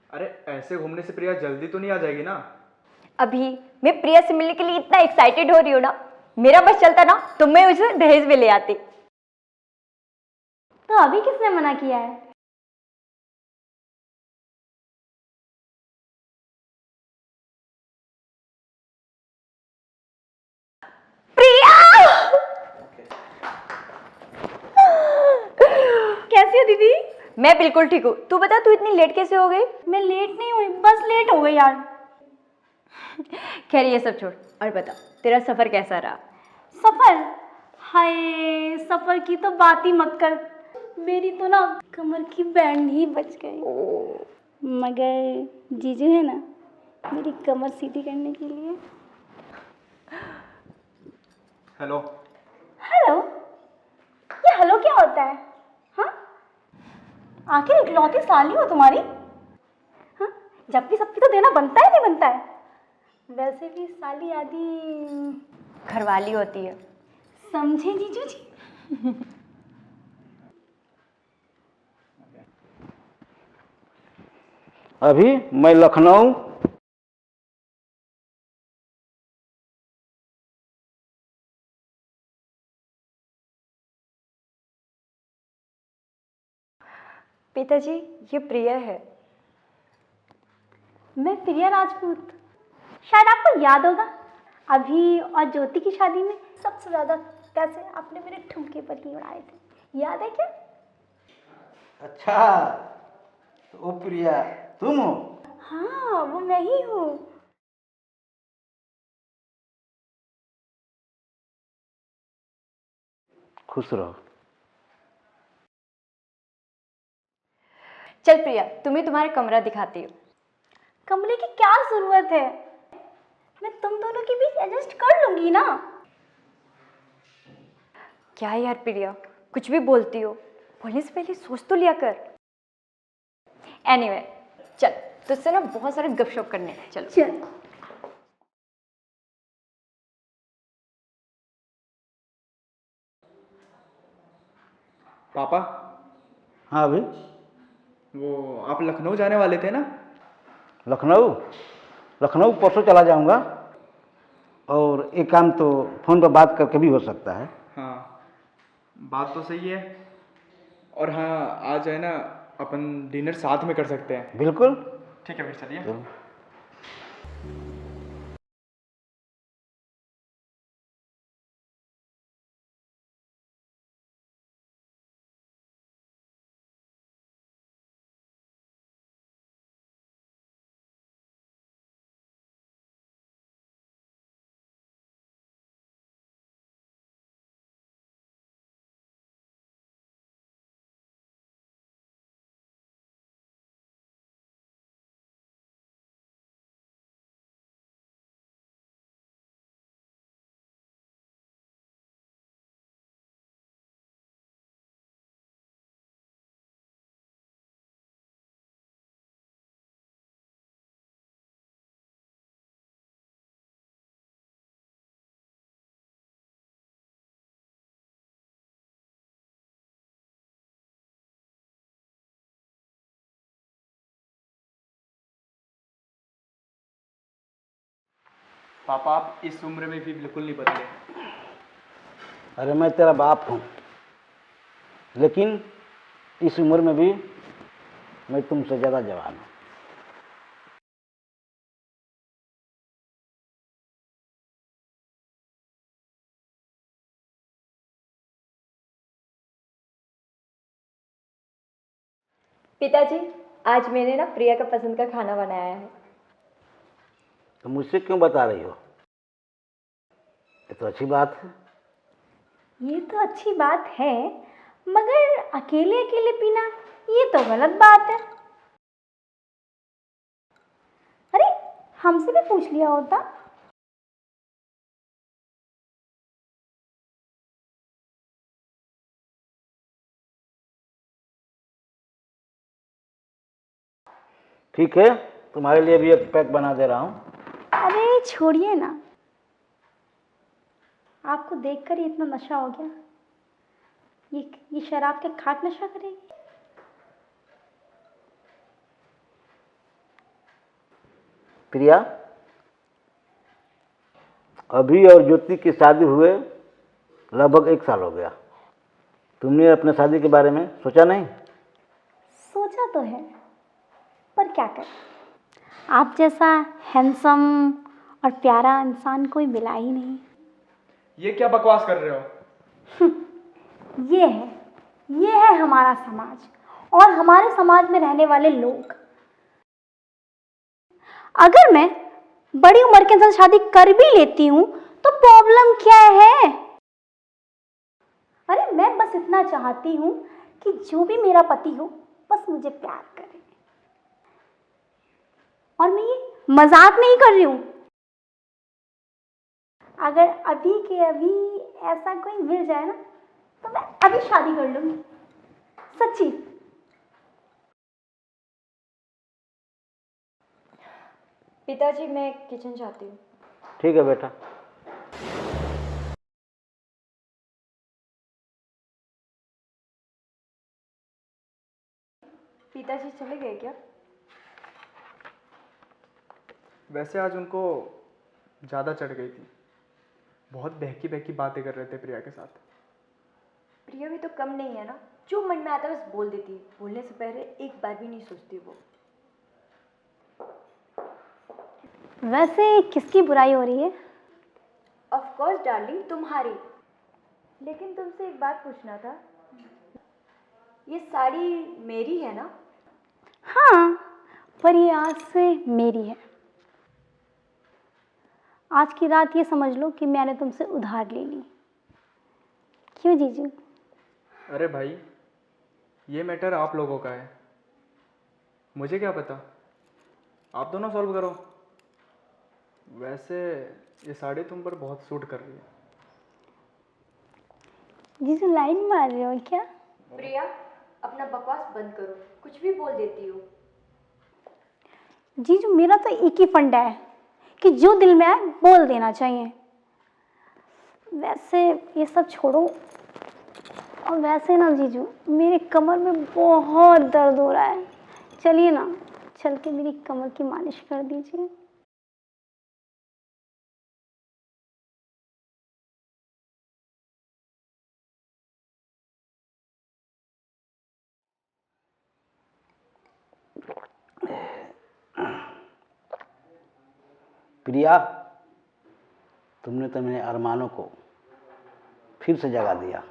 अरे ऐसे घूमने से प्रिया जल्दी तो नहीं आ जाएगी ना? अभी मैं प्रिया से मिलने के लिए इतना एक्साइटेड हो रही हूँ ना, मेरा बस चलता ना तो मैं उसे दहेज में ले आती। तो अभी किसने मना किया है? प्रिया! कैसी हो दीदी? मैं बिल्कुल ठीक हूँ। तू बता, तू इतनी लेट कैसे हो गई? मैं लेट नहीं हुई, बस लेट हो गई यार। खैर ये सब छोड़ और बता, तेरा सफर कैसा रहा? सफर? हाय, सफर की तो बात ही मत कर। मेरी तो ना कमर की बैंड ही बच गई। मगर जीजू है ना मेरी कमर सीधी करने के लिए। हेलो। हेलो? ये हेलो क्या होता है? हाँ, आखिर इकलौती साली हो तुम्हारी? हाँ, जब भी सबकी तो देना बनता है, नहीं बनता है? वैसे भी साली आदि घरवाली होती है। समझे जीजू जी? अभी मैं लखनऊ पिताजी, ये प्रिया है। मैं प्रिया राजपूत। शायद आपको याद होगा, अभी और ज्योति की शादी में सबसे ज्यादा पैसे आपने मेरे ठुमके पर ही उड़ाए थे, याद है क्या? अच्छा, तो ओ प्रिया तुम हो? हाँ, वो मैं ही हूँ। खुश रहो। चल प्रिया, तुम्हें तुम्हारा कमरा दिखाती हूँ। कमरे की क्या जरूरत है? मैं तुम दोनों के बीच एडजस्ट कर लूंगी ना। क्या यार प्रिया, कुछ भी बोलती हो। बोलने से पहले सोच तो लिया कर। एनीवे, चल तुझसे ना बहुत सारे गपशप करने हैं, चलो। चल। पापा, हाँ अभी वो आप लखनऊ जाने वाले थे ना? लखनऊ लखनऊ परसों चला जाऊंगा। और एक काम तो फोन पर बात करके भी हो सकता है। हाँ, बात तो सही है। और हाँ, आज है ना अपन डिनर साथ में कर सकते हैं। बिल्कुल। ठीक है, फिर चलिए। चलो। पापा, आप इस उम्र में भी बिल्कुल नहीं बदले। अरे मैं तेरा बाप हूँ, लेकिन इस उम्र में भी मैं तुमसे ज़्यादा जवान हूँ। पिताजी, आज मैंने ना प्रिया का पसंद का खाना बनाया है। तो मुझसे क्यों बता रही हो? तो अच्छी बात है। ये तो अच्छी बात है, मगर अकेले अकेले पीना ये तो गलत बात है। अरे हमसे भी पूछ लिया होता। ठीक है, तुम्हारे लिए भी एक पैक बना दे रहा हूँ। अरे छोड़िए ना, आपको देखकर ही इतना नशा हो गया। ये शराब के खाट नशा करेगी। प्रिया, अभी और ज्योति की शादी हुए लगभग 1 साल हो गया। तुमने अपने शादी के बारे में सोचा नहीं? सोचा तो है, पर क्या करें, आप जैसा हैंडसम और प्यारा इंसान कोई मिला ही नहीं। ये क्या बकवास कर रहे हो? ये है हमारा समाज और हमारे समाज में रहने वाले लोग। अगर मैं बड़ी उम्र के साथ शादी कर भी लेती हूँ तो प्रॉब्लम क्या है? अरे मैं बस इतना चाहती हूँ कि जो भी मेरा पति हो बस मुझे प्यार करे। और मैं ये मजाक नहीं कर रही हूँ। अगर अभी के अभी ऐसा कोई मिल जाए ना तो मैं अभी शादी कर लूंगी, सच्ची। पिताजी, मैं किचन जाती हूँ। ठीक है बेटा। पिताजी चले गए क्या? वैसे आज उनको ज़्यादा चढ़ गई थी। बहुत बहकी बहकी बातें कर रहे थे प्रिया के साथ। प्रिया भी तो कम नहीं है ना, जो मन में आता है बस बोल देती है। बोलने से पहले एक बार भी नहीं सोचती वो। वैसे किसकी बुराई हो रही है? ऑफ कोर्स डार्लिंग, तुम्हारी। लेकिन तुमसे एक बात पूछना था, ये साड़ी मेरी है ना? हाँ, पर ये आज से मेरी है। आज की रात ये समझ लो कि मैंने तुमसे उधार ले ली। क्यों जीजू? अरे भाई, ये मैटर आप लोगों का है, मुझे क्या पता। आप दोनों सॉल्व करो। वैसे ये साड़ी तुम पर बहुत सूट कर रही है। जीजू लाइन मार रहे हो क्या? प्रिया, अपना बकवास बंद करो, कुछ भी बोल देती हो। जीजू मेरा तो एक ही फंडा है कि जो दिल में आए बोल देना चाहिए। वैसे ये सब छोड़ो, और वैसे ना जीजू मेरे कमर में बहुत दर्द हो रहा है। चलिए ना, चल के मेरी कमर की मालिश कर दीजिए। प्रिया, तुमने तो मेरे अरमानों को फिर से जगा दिया।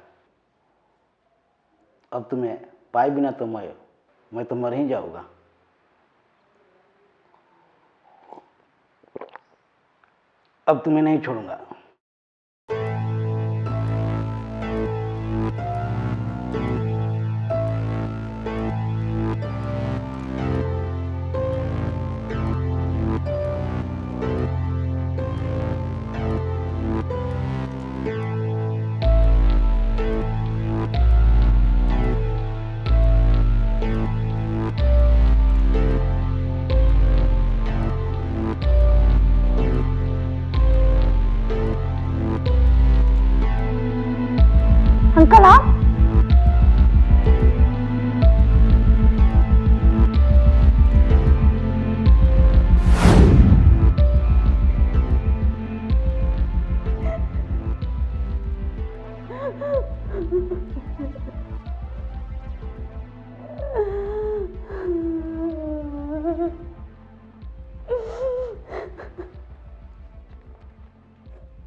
अब तुम्हें पाए बिना तो मैं तो मर ही जाऊंगा। अब तुम्हें नहीं छोड़ूंगा। अंकल आप?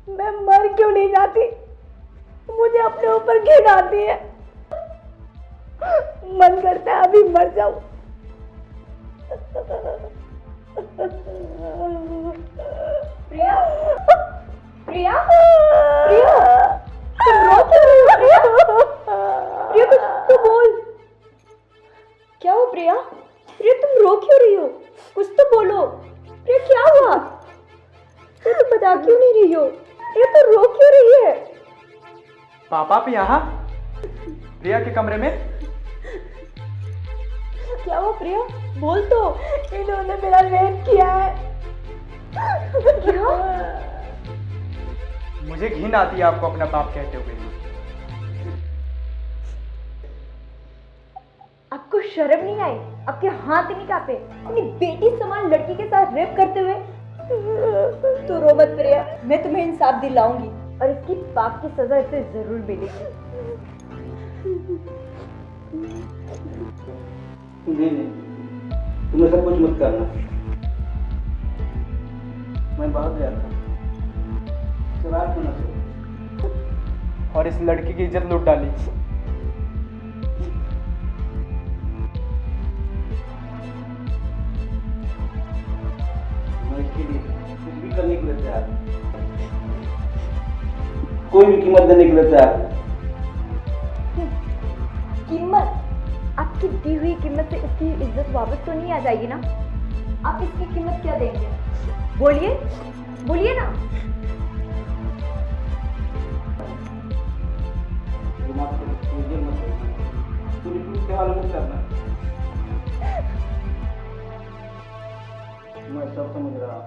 मैं मर क्यों नहीं जाती? मुझे अपने ऊपर घिन आती है। मन करता है अभी मर जाऊं। प्रिया, प्रिया। बता क्यों नहीं रही हो? ये तो रो क्यों रही है? पापा आप यहाँ प्रिया के कमरे में? क्या हुआ प्रिया? बोल तो। इन्होंने मेरा रेप किया है। क्या? मुझे घिन आती है आपको अपना बाप कहते हुए। आपको शर्म नहीं आई? आपके हाथ नहीं कांपे अपनी बेटी समान लड़की के साथ रेप करते हुए? तू रो मत प्रिया, मैं तुम्हें इंसाफ दिलाऊंगी। और इसकी पाप की सजा इसे जरूर मिलेगी। नहीं, तुम ऐसा कुछ मत करना। मैं बाहर गया था, शराब पीना था और इस लड़की की इज्जत लूट डाली। मैं इसके लिए कुछ भी करने के लिए तैयार हूं। कोई भी कीमत देने के लिए तैयार हूं। कीमत? आपकी दी हुई कीमत से इसकी इज्जत वापस तो नहीं आ जाएगी ना? आप इसकी कीमत क्या देंगे? बोलिए, बोलिए ना। मैं सब समझ रहा हूँ,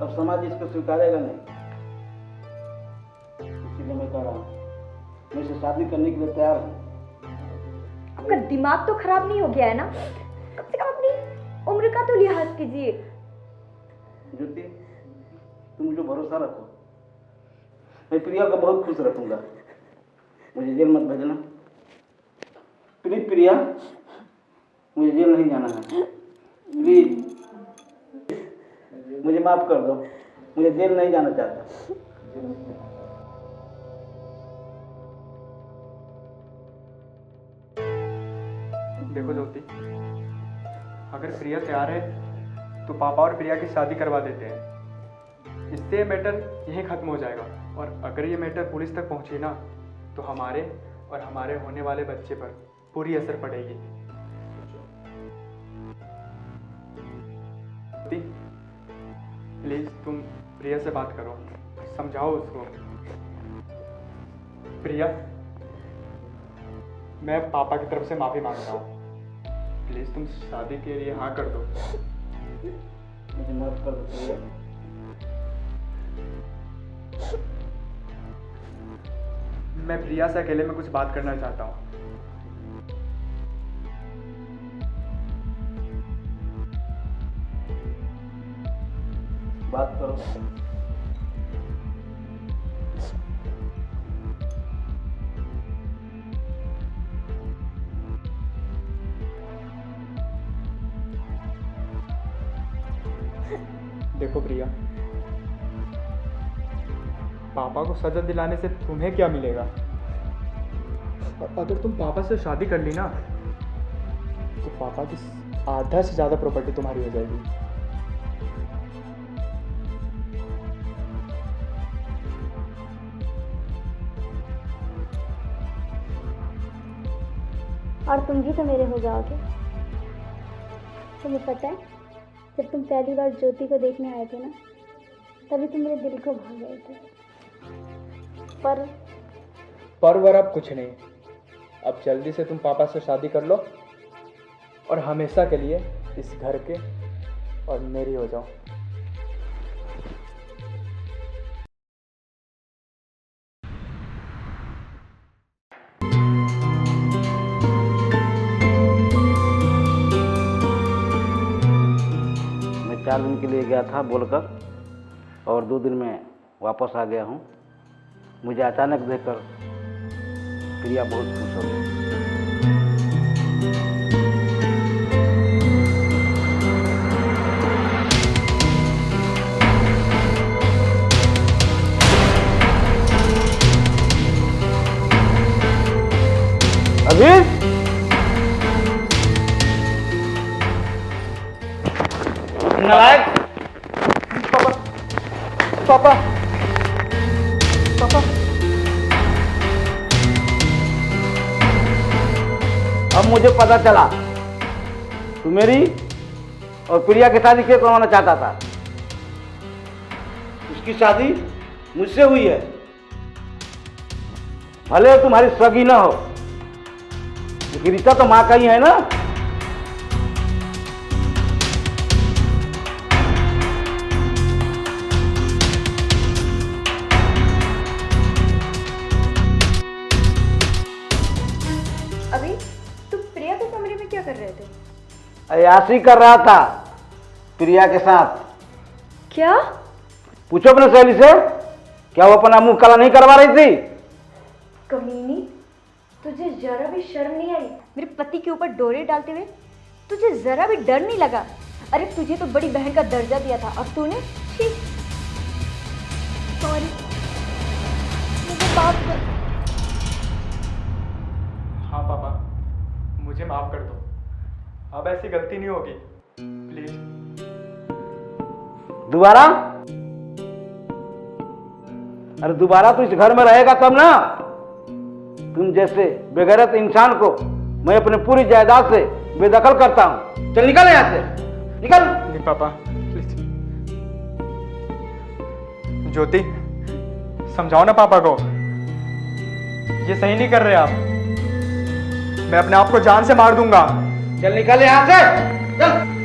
अब समाज इसको स्वीकारेगा नहीं, इसीलिए मैं कह रहा हूँ मैं इसे शादी करने के लिए तैयार हूँ। आपका दिमाग तो खराब नहीं हो गया है ना? कम से कम अपनी उम्र का तो लिहाज कीजिए। ज्योति, तुम मुझे भरोसा रखो, मैं प्रिया को बहुत खुश रखूंगा। मुझे जेल मत भेजना प्लीज। प्रिया, मुझे जेल नहीं जाना है, प्लीज मुझे माफ कर दो, मुझे जेल नहीं जाना चाहता। देखो ज्योति, अगर प्रिया तैयार है तो पापा और प्रिया की शादी करवा देते हैं। इससे ये मैटर यहीं खत्म हो जाएगा। और अगर ये मैटर पुलिस तक पहुंची ना तो हमारे और हमारे होने वाले बच्चे पर पूरी असर पड़ेगी। प्लीज तुम प्रिया से बात करो, समझाओ उसको। प्रिया, मैं पापा की तरफ से माफी मांगता हूँ। प्लीज तुम शादी के लिए हाँ कर दो। मुझे माफ कर दो प्रिया। मैं प्रिया से अकेले में कुछ बात करना चाहता हूँ। बात करो। देखो प्रिया, पापा को सजा दिलाने से तुम्हें क्या मिलेगा? और अगर तुम पापा से शादी कर ली ना तो पापा की आधा से ज्यादा प्रॉपर्टी तुम्हारी हो जाएगी। और तुम भी तो मेरे हो जाओगे। तुम्हें पता है, जब तुम पहली बार ज्योति को देखने आए थे ना, तभी तुम मेरे दिल को भा गए थे। पर वर अब कुछ नहीं। अब जल्दी से तुम पापा से शादी कर लो और हमेशा के लिए इस घर के और मेरी हो जाओ। मैं 4 दिन के लिए गया था बोलकर, और 2 दिन में वापस आ गया हूँ। मुझे अचानक देखकर प्रिया बहुत खुश हो गई। अभी नालायक। पापा, पापा, पापा। अब मुझे पता चला तू मेरी और प्रिया की शादी क्यों करवाना चाहता था। उसकी शादी मुझसे हुई है। भले तुम्हारी सगी ना हो, लेकिन रिश्ता तो माँ का ही है ना। अभी तुम प्रिया के कमरे में क्या कर रहे थे? अयासी कर रहा था प्रिया के साथ। क्या? पूछो अपने सहेली से, क्या वो अपना मुंह काला नहीं करवा रही थी? कमीनी, तुझे जरा भी शर्म नहीं आई मेरे पति के ऊपर डोरे डालते हुए? तुझे जरा भी डर नहीं लगा? अरे तुझे तो बड़ी बहन का दर्जा दिया था, अब तूने सॉरी, मुझे माफ कर। हाँ पापा, मुझे माफ कर दो, अब ऐसी गलती नहीं होगी, प्लीज। दोबारा? अरे दोबारा तो इस घर में रहेगा तब ना। तुम जैसे बेगैरत इंसान को मैं अपने पूरी जायदाद से बेदखल करता हूं। चल निकल यहाँ से, निकल। नहीं पापा, प्लीज। ज्योति, समझाओ ना पापा को, ये सही नहीं कर रहे आप। मैं अपने आप को जान से मार दूंगा। चल निकल यहाँ से, चल।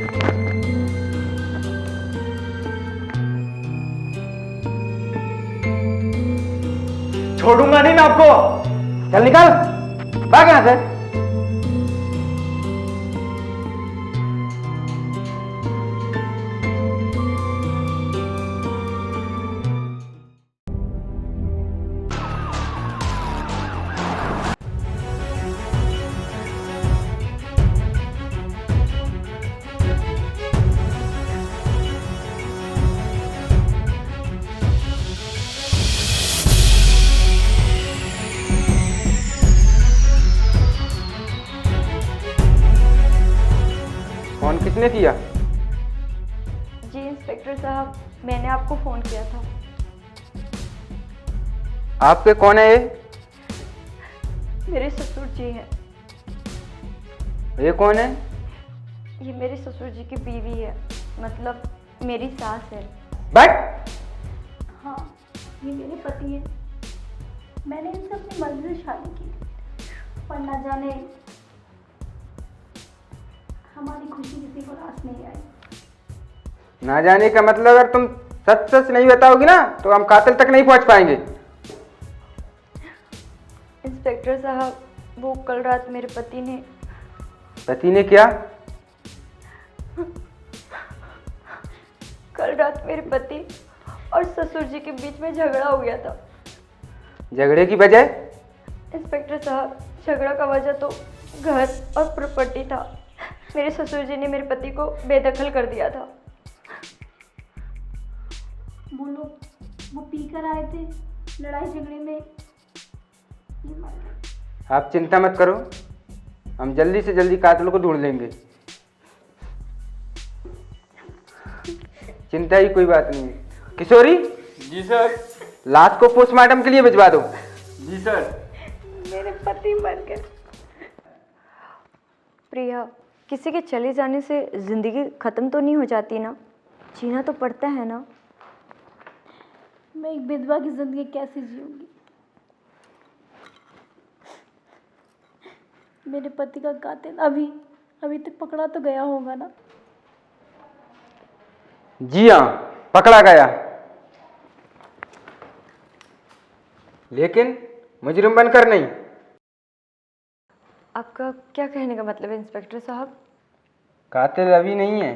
छोड़ूंगा नहीं मैं आपको। चल निकल, भाग यहाँ से। फोन किसने किया? जी इंस्पेक्टर साहब, मैंने आपको फोन किया था। आपके कौन है ये? मेरे ससुर जी हैं। ये कौन है? ये मेरे ससुर जी की बीवी है, मतलब मेरी सास है। बैठ। हाँ, ये मेरे पति हैं। मैंने इनसे अपनी मर्जी से शादी की, पर न जाने हमारी खुशी किसी को रास नहीं आई। ना जाने का मतलब अगर तुम सच सच नहीं बताओगी ना तो हम कातिल तक नहीं पहुंच पाएंगे। इंस्पेक्टर साहब, वो कल रात मेरे पति ने क्या? कल रात मेरे पति और ससुर जी के बीच में झगड़ा हो गया था। झगड़े की वजह? इंस्पेक्टर साहब, झगड़ा का वजह तो घर और प्रॉपर्टी था। मेरे ससुर जी ने मेरे पति को बेदखल कर दिया था। वो लोग वो पीकर आए थे, लड़ाई झगड़े में ये मर गए। आप चिंता मत करो, हम जल्दी से जल्दी कातिल को ढूंढ लेंगे। चिंता ही कोई बात नहीं है। किशोरी। जी सर। लाश को पोस्टमार्टम के लिए भिजवा दो। जी सर। मेरे पति मर गए। प्रिया, किसी के चले जाने से जिंदगी खत्म तो नहीं हो जाती ना, जीना तो पड़ता है ना। मैं एक विधवा की जिंदगी कैसे जीऊंगी? मेरे पति का कातिल अभी तक पकड़ा तो गया होगा ना? जी हाँ, पकड़ा गया, लेकिन मुजरिम बनकर नहीं। आपका क्या कहने का मतलब है इंस्पेक्टर साहब? कातिल अभी नहीं है।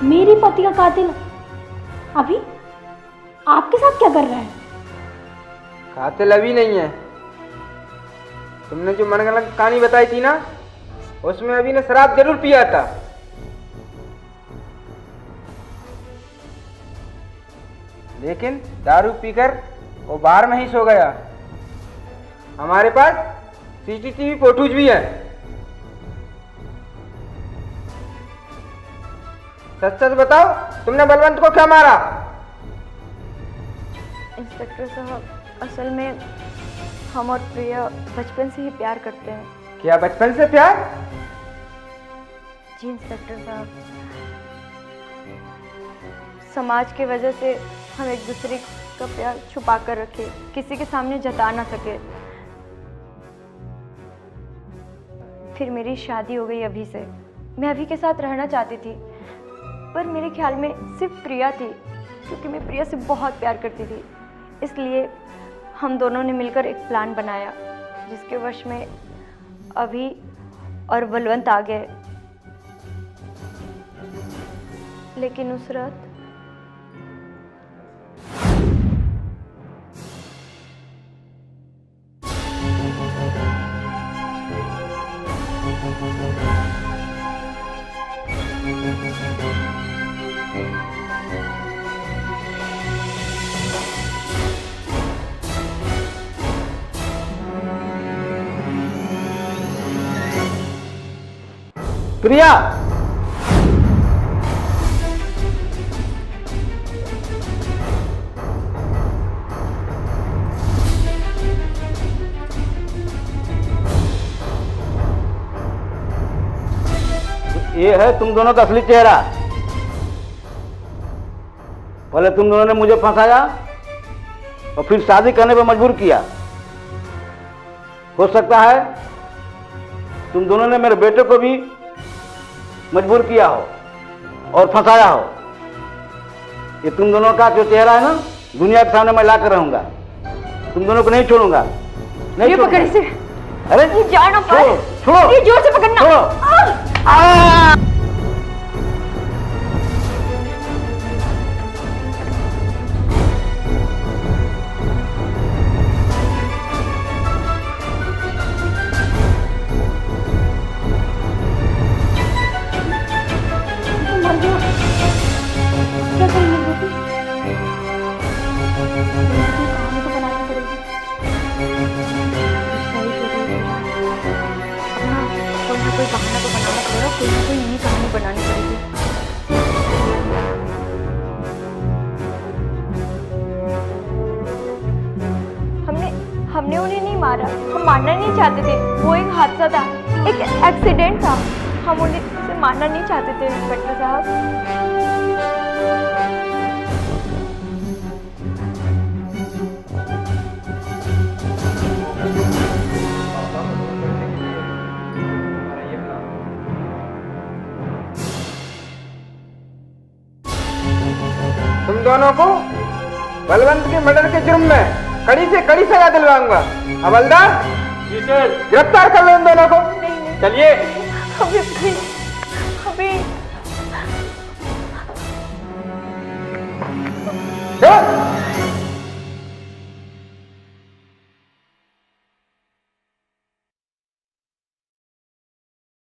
मेरी पति का कातिल अभी आपके साथ क्या कर रहा है? कातिल अभी नहीं है। तुमने जो मनगढ़ंत कहानी बताई थी ना, उसमें अभी ने शराब जरूर पिया था, लेकिन दारू पीकर वो बाहर में ही सो गया। हमारे पास सीसीटीवी फोटोज भी है। सच सच बताओ, तुमने बलवंत को क्या मारा? इंस्पेक्टर साहब, असल में हम और प्रिया बचपन से ही प्यार करते हैं। क्या बचपन से प्यार? जी इंस्पेक्टर साहब, समाज की वजह से हम एक दूसरे का प्यार छुपा कर रखे, किसी के सामने जता ना सके। फिर मेरी शादी हो गई अभी से। मैं अभी के साथ रहना चाहती थी, पर मेरे ख्याल में सिर्फ प्रिया थी, क्योंकि मैं प्रिया से बहुत प्यार करती थी। इसलिए हम दोनों ने मिलकर एक प्लान बनाया, जिसके वश में अभी और बलवंत आ गए। लेकिन नुसरत, प्रिया, ये है तुम दोनों का असली चेहरा। पहले तुम दोनों ने मुझे फंसाया और फिर शादी करने पर मजबूर किया। हो सकता है तुम दोनों ने मेरे बेटे को भी मजबूर किया हो और फंसाया हो। ये तुम दोनों का जो चेहरा है ना, दुनिया के सामने मैं ला कर रहूंगा। तुम दोनों को नहीं छोड़ूंगा, नहीं ये पकड़ इसे। अरे ये जान ना पाए। छोड़ो, छोड़ो। ये जोर से पकड़ना। छोड़ो। क्या करेंगे बेटी? कहानी तो बनानी पड़ेगी। सही कह रही है। अपना कोई ना कोई बहाना तो बनाना पड़ेगा, कोई ना कोई नई कहानी बनानी पड़ेगी। हमने उन्हें नहीं मारा, हम मारना नहीं चाहते थे। वो एक हादसा था, एक एक्सीडेंट था। हम उन्हें मारना नहीं चाहते थे इंस्पेक्टर साहब। हमारा ये प्लान तुम दोनों को बलवंत के मर्डर के जुर्म में कड़ी से कड़ी सजा दिलवाऊंगा। हवलदार, जी सर। गिरफ्तार कर लो इन दोनों को। नहीं नहीं, चलिए। हमें प्लीज